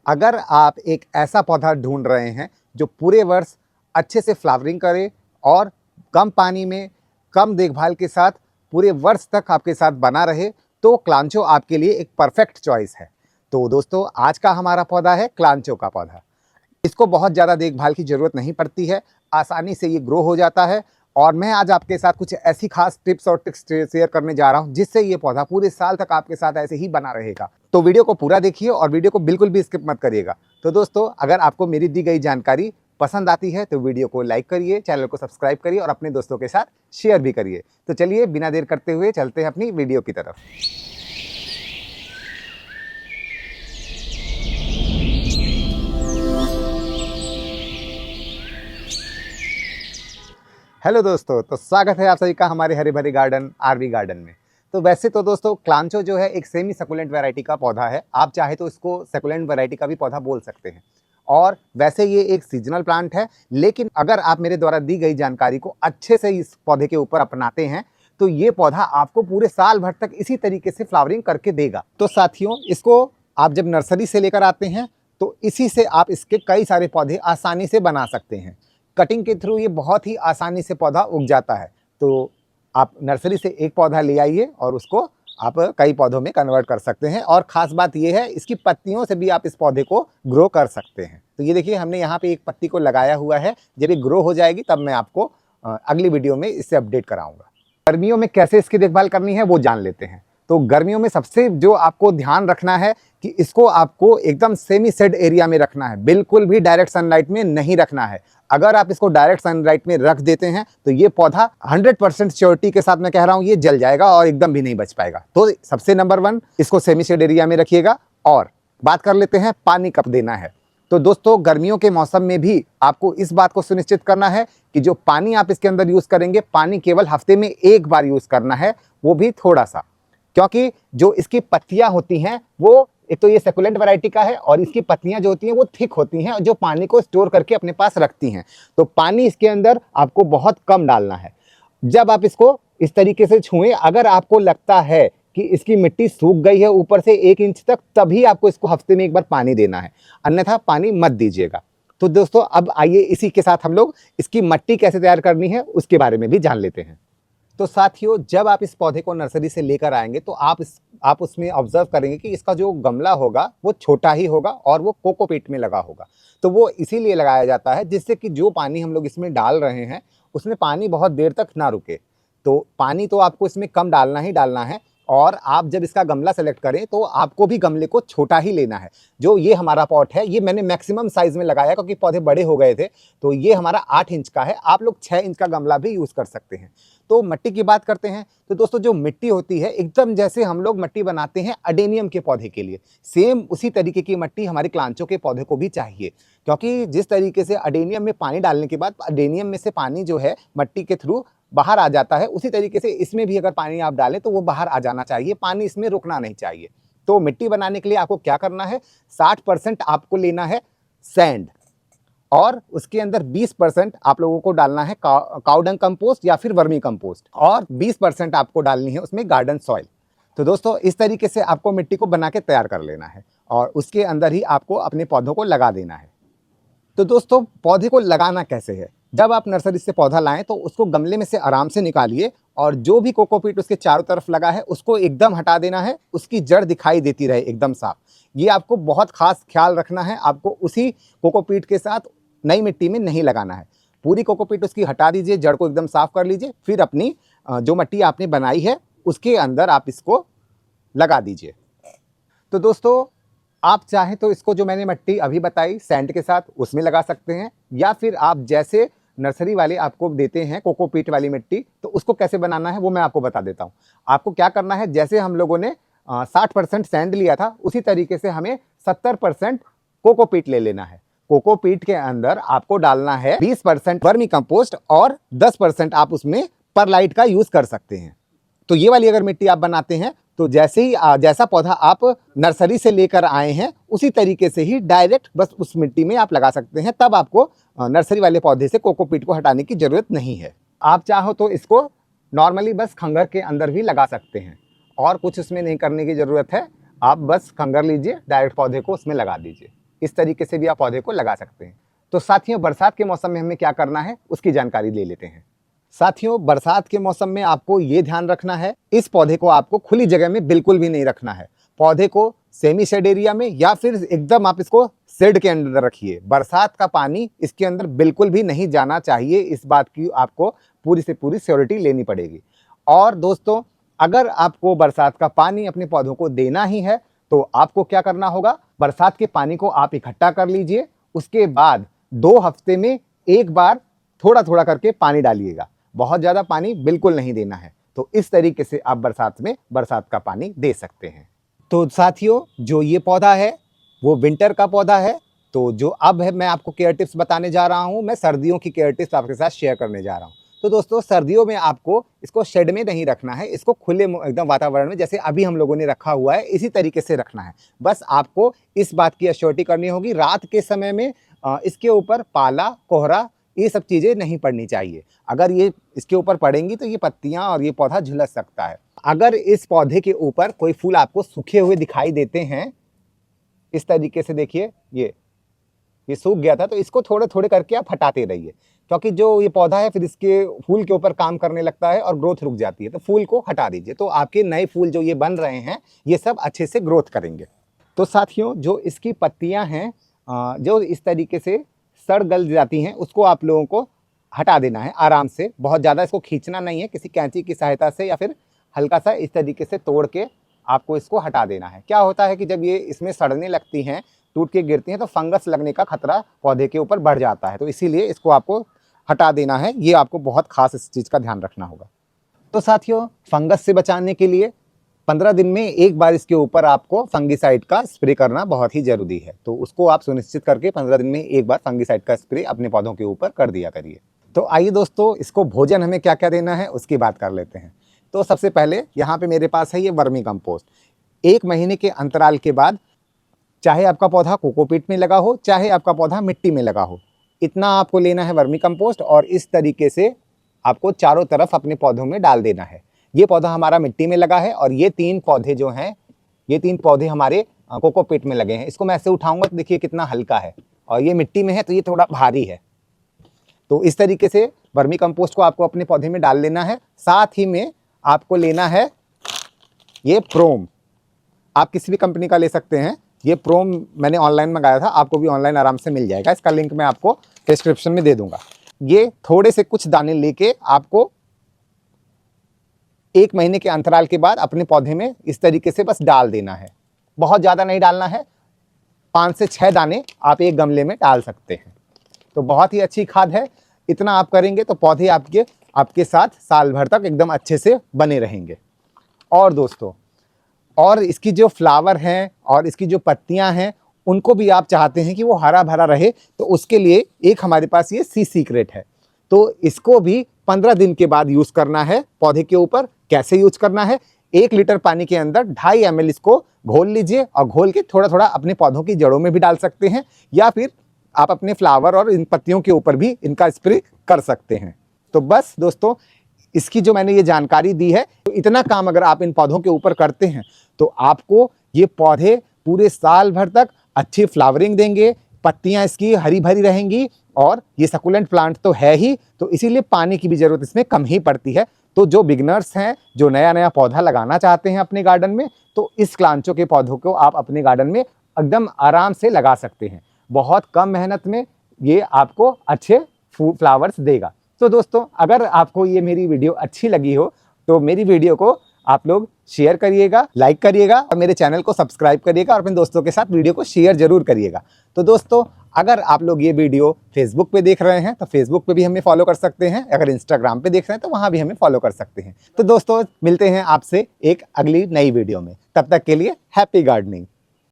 अगर आप एक ऐसा पौधा ढूंढ रहे हैं जो पूरे वर्ष अच्छे से फ्लावरिंग करे और कम पानी में कम देखभाल के साथ पूरे वर्ष तक आपके साथ बना रहे, तो क्लांचो आपके लिए एक परफेक्ट चॉइस है। तो दोस्तों, आज का हमारा पौधा है क्लांचो का पौधा। इसको बहुत ज़्यादा देखभाल की ज़रूरत नहीं पड़ती है, आसानी से ये ग्रो हो जाता है। और मैं आज आपके साथ कुछ ऐसी खास टिप्स और ट्रिक्स शेयर करने जा रहा हूं जिससे ये पौधा पूरे साल तक आपके साथ ऐसे ही बना रहेगा। तो वीडियो को पूरा देखिए और वीडियो को बिल्कुल भी स्किप मत करिएगा। तो दोस्तों, अगर आपको मेरी दी गई जानकारी पसंद आती है तो वीडियो को लाइक करिए, चैनल को सब्सक्राइब करिए और अपने दोस्तों के साथ शेयर भी करिए। तो चलिए बिना देर करते हुए चलते हैं अपनी वीडियो की तरफ। हेलो दोस्तों, तो स्वागत है आप सभी का हमारे हरे भरे गार्डन आरवी गार्डन में। तो वैसे तो दोस्तों, क्लांचो जो है एक सेमी सकुलेंट वैरायटी का पौधा है। आप चाहे तो इसको सकुलेंट वैरायटी का भी पौधा बोल सकते हैं। और वैसे ये एक सीजनल प्लांट है, लेकिन अगर आप मेरे द्वारा दी गई जानकारी को अच्छे से इस पौधे के ऊपर अपनाते हैं तो ये पौधा आपको पूरे साल भर तक इसी तरीके से फ्लावरिंग करके देगा। तो साथियों, इसको आप जब नर्सरी से लेकर आते हैं तो इसी से आप इसके कई सारे पौधे आसानी से बना सकते हैं। कटिंग के थ्रू ये बहुत ही आसानी से पौधा उग जाता है। तो आप नर्सरी से एक पौधा ले आइए और उसको आप कई पौधों में कन्वर्ट कर सकते हैं। और ख़ास बात ये है, इसकी पत्तियों से भी आप इस पौधे को ग्रो कर सकते हैं। तो ये देखिए, हमने यहाँ पे एक पत्ती को लगाया हुआ है। जब ये ग्रो हो जाएगी तब मैं आपको अगली वीडियो में इससे अपडेट कराऊंगा। गर्मियों में कैसे इसकी देखभाल करनी है वो जान लेते हैं। तो गर्मियों में सबसे जो आपको ध्यान रखना है कि इसको आपको एकदम सेमी शेड एरिया में रखना है, बिल्कुल भी डायरेक्ट सनलाइट में नहीं रखना है। अगर आप इसको डायरेक्ट सनलाइट में रख देते हैं तो ये पौधा 100% श्योरिटी के साथ मैं कह रहा हूं, ये जल जाएगा और एकदम भी नहीं बच पाएगा। तो सबसे नंबर 1, इसको सेमी शेड एरिया में रखिएगा। और बात कर लेते हैं पानी कब देना है। तो दोस्तों, गर्मियों के मौसम में भी आपको इस बात को सुनिश्चित करना है कि जो पानी आप इसके अंदर यूज करेंगे, पानी केवल हफ्ते में एक बार यूज करना है, वो भी थोड़ा सा। क्योंकि जो इसकी पत्तियां होती हैं वो एक तो ये सेकुलेंट वैरायटी का है और इसकी पत्तियां जो होती हैं वो थिक होती हैं, जो पानी को स्टोर करके अपने पास रखती हैं। तो पानी इसके अंदर आपको बहुत कम डालना है। जब आप इसको इस तरीके से छुएं, अगर आपको लगता है कि इसकी मिट्टी सूख गई है ऊपर से 1 इंच तक, तभी आपको इसको हफ्ते में एक बार पानी देना है, अन्यथा पानी मत दीजिएगा। तो दोस्तों, अब आइए इसी के साथ हम लोग इसकी मिट्टी कैसे तैयार करनी है उसके बारे में भी जान लेते हैं। तो साथियों, जब आप इस पौधे को नर्सरी से लेकर आएंगे तो आप उसमें ऑब्जर्व करेंगे कि इसका जो गमला होगा वो छोटा ही होगा और वो कोकोपीट में लगा होगा। तो वो इसीलिए लगाया जाता है जिससे कि जो पानी हम लोग इसमें डाल रहे हैं उसमें पानी बहुत देर तक ना रुके। तो पानी तो आपको इसमें कम डालना ही डालना है। और आप जब इसका गमला सेलेक्ट करें तो आपको भी गमले को छोटा ही लेना है। जो ये हमारा पॉट है, ये मैंने मैक्सिमम साइज में लगाया क्योंकि पौधे बड़े हो गए थे। तो ये हमारा 8 इंच का है, आप लोग 6 इंच का गमला भी यूज़ कर सकते हैं। तो मिट्टी की बात करते हैं। तो दोस्तों, जो मिट्टी होती है एकदम जैसे हम लोग मिट्टी बनाते हैं अडेनियम के पौधे के लिए, सेम उसी तरीके की मिट्टी हमारे क्लांचो के पौधे को भी चाहिए। क्योंकि जिस तरीके से अडेनियम में पानी डालने के बाद अडेनियम में से पानी जो है मिट्टी के थ्रू बाहर आ जाता है, उसी तरीके से इसमें भी अगर पानी आप डालें तो वो बाहर आ जाना चाहिए, पानी इसमें रुकना नहीं चाहिए। तो मिट्टी बनाने के लिए आपको क्या करना है, 60% आपको लेना है सैंड और उसके अंदर 20% आप लोगों को डालना है काउडंग कंपोस्ट या फिर वर्मी कंपोस्ट, और 20% आपको डालनी है उसमें गार्डन सॉइल। तो दोस्तों, इस तरीके से आपको मिट्टी को बना के तैयार कर लेना है और उसके अंदर ही आपको अपने पौधों को लगा देना है। तो दोस्तों, पौधे को लगाना कैसे है, जब आप नर्सरी से पौधा लाएं तो उसको गमले में से आराम से निकालिए और जो भी कोकोपीट उसके चारों तरफ लगा है उसको एकदम हटा देना है, उसकी जड़ दिखाई देती रहे एकदम साफ। ये आपको बहुत खास ख्याल रखना है, आपको उसी कोकोपीट के साथ नई मिट्टी में नहीं लगाना है। पूरी कोकोपीट उसकी हटा दीजिए, जड़ को एकदम साफ कर लीजिए, फिर अपनी जो मिट्टी आपने बनाई है उसके अंदर आप इसको लगा दीजिए। तो दोस्तों, आप चाहें तो इसको जो मैंने मिट्टी अभी बताई सैंड के साथ उसमें लगा सकते हैं, या फिर आप जैसे नर्सरी वाले आपको देते हैं कोकोपीट वाली मिट्टी, तो उसको कैसे बनाना है वो मैं आपको बता देता हूं। आपको क्या करना है, जैसे हम लोगों ने 60% सैंड लिया था उसी तरीके से हमें 70% कोकोपीट ले लेना है। कोकोपीट के अंदर आपको डालना है 20% वर्मी कंपोस्ट और 10% आप उसमें परलाइट का यूज कर सकते हैं। तो ये वाली अगर मिट्टी आप बनाते हैं तो जैसा पौधा आप नर्सरी से लेकर आए हैं उसी तरीके से ही डायरेक्ट बस उस मिट्टी में आप लगा सकते हैं। तब आपको नर्सरी वाले पौधे से कोकोपीट को हटाने की जरूरत नहीं है। आप चाहो तो इसको नॉर्मली बस खंगर के अंदर भी लगा सकते हैं और कुछ उसमें नहीं करने की जरूरत है। आप बस खंगर लीजिए, डायरेक्ट पौधे को उसमें लगा दीजिए। इस तरीके से भी आप पौधे को लगा सकते हैं। तो साथियों, बरसात के मौसम में हमें क्या करना है उसकी जानकारी ले लेते हैं। साथियों, बरसात के मौसम में आपको ये ध्यान रखना है, इस पौधे को आपको खुली जगह में बिल्कुल भी नहीं रखना है। पौधे को सेमी शेड एरिया में या फिर एकदम आप इसको शेड के अंदर रखिए। बरसात का पानी इसके अंदर बिल्कुल भी नहीं जाना चाहिए, इस बात की आपको पूरी से पूरी श्योरिटी लेनी पड़ेगी। और दोस्तों, अगर आपको बरसात का पानी अपने पौधों को देना ही है तो आपको क्या करना होगा, बरसात के पानी को आप इकट्ठा कर लीजिए। उसके बाद 2 हफ्ते में एक बार थोड़ा थोड़ा करके पानी डालिएगा। बहुत ज़्यादा पानी बिल्कुल नहीं देना है। तो इस तरीके से आप बरसात में बरसात का पानी दे सकते हैं। तो साथियों, जो ये पौधा है वो विंटर का पौधा है। तो जो अब है मैं आपको केयर टिप्स बताने जा रहा हूँ, मैं सर्दियों की केयर टिप्स आपके साथ शेयर करने जा रहा हूँ। तो दोस्तों, सर्दियों में आपको इसको शेड में नहीं रखना है, इसको खुले एकदम वातावरण में जैसे अभी हम लोगों ने रखा हुआ है इसी तरीके से रखना है। बस आपको इस बात की एश्योरिटी करनी होगी, रात के समय में इसके ऊपर पाला, कोहरा, ये सब चीज़ें नहीं पड़नी चाहिए। अगर ये इसके ऊपर पड़ेंगी तो ये पत्तियां और ये पौधा झुलस सकता है। अगर इस पौधे के ऊपर कोई फूल आपको सूखे हुए दिखाई देते हैं, इस तरीके से देखिए ये सूख गया था, तो इसको थोड़े थोड़े करके आप हटाते रहिए, क्योंकि जो ये पौधा है फिर इसके फूल के ऊपर काम करने लगता है और ग्रोथ रुक जाती है। तो फूल को हटा दीजिए, तो आपके नए फूल जो ये बन रहे हैं ये सब अच्छे से ग्रोथ करेंगे। तो साथियों, जो इसकी पत्तियां हैं जो इस तरीके से सड़ गल जाती हैं, उसको आप लोगों को हटा देना है आराम से। बहुत ज़्यादा इसको खींचना नहीं है, किसी कैंची की सहायता से या फिर हल्का सा इस तरीके से तोड़ के आपको इसको हटा देना है। क्या होता है कि जब ये इसमें सड़ने लगती हैं, टूट के गिरती हैं, तो फंगस लगने का खतरा पौधे के ऊपर बढ़ जाता है। तो इसीलिए इसको आपको हटा देना है, ये आपको बहुत खास इस चीज़ का ध्यान रखना होगा। तो साथियों, फंगस से बचाने के लिए 15 दिन में एक बार इसके ऊपर आपको फंगीसाइड का स्प्रे करना बहुत ही ज़रूरी है। तो उसको आप सुनिश्चित करके 15 दिन में एक बार फंगीसाइड का स्प्रे अपने पौधों के ऊपर कर दिया करिए। तो आइए दोस्तों, इसको भोजन हमें क्या क्या देना है उसकी बात कर लेते हैं। तो सबसे पहले यहाँ पे मेरे पास है ये वर्मी कंपोस्ट। 1 महीने के अंतराल के बाद, चाहे आपका पौधा कोकोपीट में लगा हो, चाहे आपका पौधा मिट्टी में लगा हो, इतना आपको लेना है वर्मी कंपोस्ट और इस तरीके से आपको चारों तरफ अपने पौधों में डाल देना है। ये पौधा हमारा मिट्टी में लगा है और ये 3 पौधे जो हैं, ये 3 पौधे हमारे कोकोपीट में लगे हैं। इसको मैं ऐसे उठाऊंगा तो देखिए कितना हल्का है, और ये मिट्टी में है तो ये थोड़ा भारी है। तो इस तरीके से वर्मी कंपोस्ट को आपको अपने पौधे में डाल लेना है। साथ ही में आपको लेना है ये प्रोम, आप किसी भी कंपनी का ले सकते हैं। ये प्रोम मैंने ऑनलाइन मंगाया था, आपको भी ऑनलाइन आराम से मिल जाएगा, इसका लिंक मैं आपको डिस्क्रिप्शन में दे दूंगा। ये थोड़े से कुछ दाने लेके आपको 1 महीने के अंतराल के बाद अपने पौधे में इस तरीके से बस डाल देना है। बहुत ज़्यादा नहीं डालना है, 5 से 6 दाने आप एक गमले में डाल सकते हैं। तो बहुत ही अच्छी खाद है। इतना आप करेंगे तो पौधे आपके साथ साल भर तक एकदम अच्छे से बने रहेंगे। और दोस्तों, और इसकी जो फ्लावर हैं और इसकी जो पत्तियां हैं, उनको भी आप चाहते हैं कि वो हरा भरा रहे, तो उसके लिए एक हमारे पास ये सी सीक्रेट है। तो इसको भी 15 दिन के बाद यूज़ करना है पौधे के ऊपर। कैसे यूज करना है, 1 लीटर पानी के अंदर 2.5 ml इसको घोल लीजिए और घोल के थोड़ा थोड़ा अपने पौधों की जड़ों में भी डाल सकते हैं, या फिर आप अपने फ्लावर और इन पत्तियों के ऊपर भी इनका स्प्रे कर सकते हैं। तो बस दोस्तों, इसकी जो मैंने ये जानकारी दी है, तो इतना काम अगर आप इन पौधों के ऊपर करते हैं तो आपको ये पौधे पूरे साल भर तक अच्छी फ्लावरिंग देंगे, पत्तियां इसकी हरी भरी रहेंगी, और ये सकुलेंट प्लांट तो है ही, तो इसीलिए पानी की भी ज़रूरत इसमें कम ही पड़ती है। तो जो बिगनर्स हैं, जो नया पौधा लगाना चाहते हैं अपने गार्डन में, तो इस क्लांचो के पौधों को आप अपने गार्डन में एकदम आराम से लगा सकते हैं। बहुत कम मेहनत में ये आपको अच्छे फ्लावर्स देगा। तो दोस्तों, अगर आपको ये मेरी वीडियो अच्छी लगी हो तो मेरी वीडियो को आप लोग शेयर करिएगा, लाइक करिएगा और मेरे चैनल को सब्सक्राइब करिएगा और अपने दोस्तों के साथ वीडियो को शेयर जरूर करिएगा। तो दोस्तों, अगर आप लोग ये वीडियो फेसबुक पे देख रहे हैं तो फेसबुक पे भी हमें फॉलो कर सकते हैं, अगर इंस्टाग्राम पे देख रहे हैं तो वहाँ भी हमें फॉलो कर सकते हैं। तो दोस्तों, मिलते हैं आपसे एक अगली नई वीडियो में, तब तक के लिए हैप्पी गार्डनिंग।